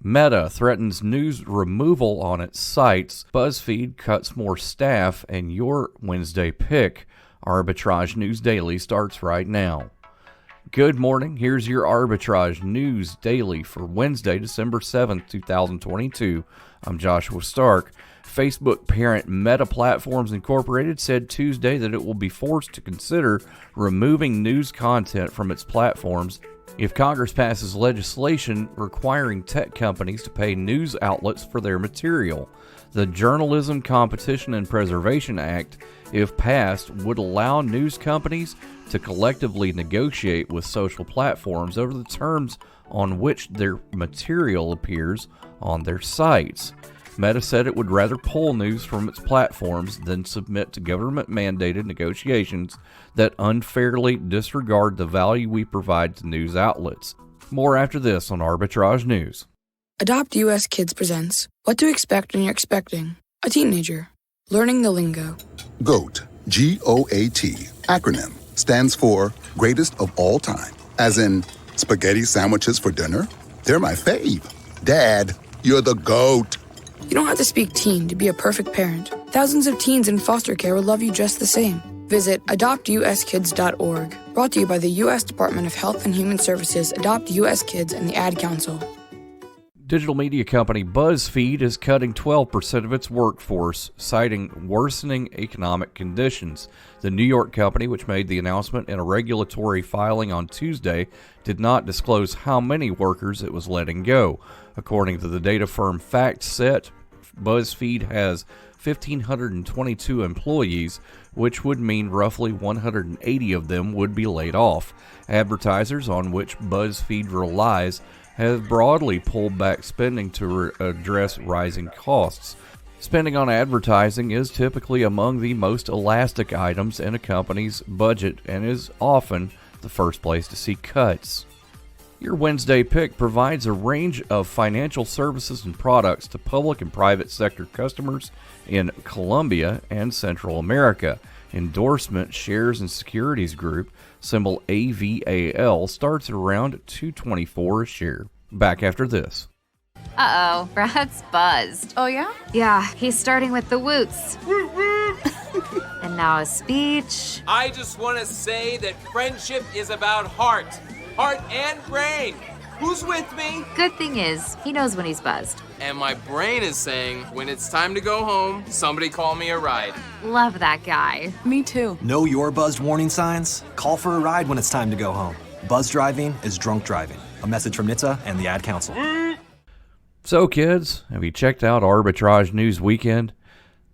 Meta threatens news removal on its sites. Buzzfeed cuts more staff, and your Wednesday pick, Arbitrage News Daily, starts right now. Good morning. Here's your Arbitrage News Daily for Wednesday, December 7th, 2022. I'm Joshua Stark. Facebook parent Meta Platforms Incorporated said Tuesday that it will be forced to consider removing news content from its platforms if Congress passes legislation requiring tech companies to pay news outlets for their material. The Journalism Competition and Preservation Act, if passed, would allow news companies to collectively negotiate with social platforms over the terms on which their material appears on their sites. Meta said it would rather pull news from its platforms than submit to government-mandated negotiations that unfairly disregard the value we provide to news outlets. More after this on Arbitrage News. Adopt US Kids presents What to Expect When You're Expecting a Teenager. Learning the lingo. GOAT, G-O-A-T, acronym, stands for Greatest of All Time. As in, spaghetti sandwiches for dinner? They're my fave. Dad, you're the GOAT. You don't have to speak teen to be a perfect parent. Thousands of teens in foster care will love you just the same. Visit adoptuskids.org. Brought to you by the U.S. Department of Health and Human Services, Adopt U.S. Kids, and the Ad Council. Digital media company Buzzfeed is cutting 12% of its workforce, citing worsening economic conditions. The New York company, which made the announcement in a regulatory filing on Tuesday, did not disclose how many workers it was letting go. According to the data firm FactSet, Buzzfeed has 1,522 employees, which would mean roughly 180 of them would be laid off. Advertisers on which Buzzfeed relies have broadly pulled back spending to address rising costs. Spending on advertising is typically among the most elastic items in a company's budget and is often the first place to see cuts. Your Wednesday pick provides a range of financial services and products to public and private sector customers in Colombia and Central America. Endorsement Shares and Securities Group, symbol AVAL, starts at around $2.24 a share. Back after this. Uh-oh, Brad's buzzed. Oh, yeah? Yeah, he's starting with the woots. And now a speech. I just want to say that friendship is about heart and brain. Who's with me? Good thing is, he knows when he's buzzed. And my brain is saying, when it's time to go home, somebody call me a ride. Love that guy. Me too. Know your buzzed warning signs? Call for a ride when it's time to go home. Buzz driving is drunk driving. A message from NHTSA and the Ad Council. So kids, have you checked out Arbitrage News Weekend?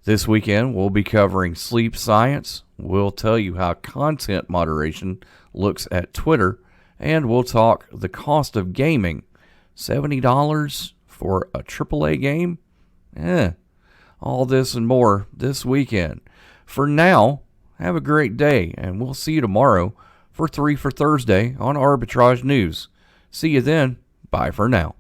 This weekend we'll be covering sleep science, we'll tell you how content moderation looks at Twitter, and we'll talk the cost of gaming. $70 for a AAA game? All this and more this weekend. For now, have a great day, and we'll see you tomorrow for 3 for Thursday on Arbitrage News. See you then. Bye for now.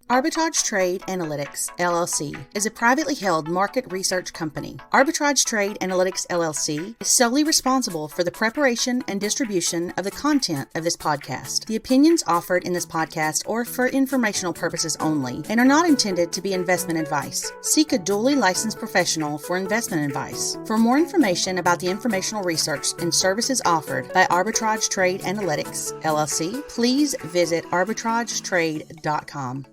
Arbitrage Trade Analytics, LLC, is a privately held market research company. Arbitrage Trade Analytics, LLC, is solely responsible for the preparation and distribution of the content of this podcast. The opinions offered in this podcast are for informational purposes only and are not intended to be investment advice. Seek a duly licensed professional for investment advice. For more information about the informational research and services offered by Arbitrage Trade Analytics, LLC, please visit arbitragetrade.com.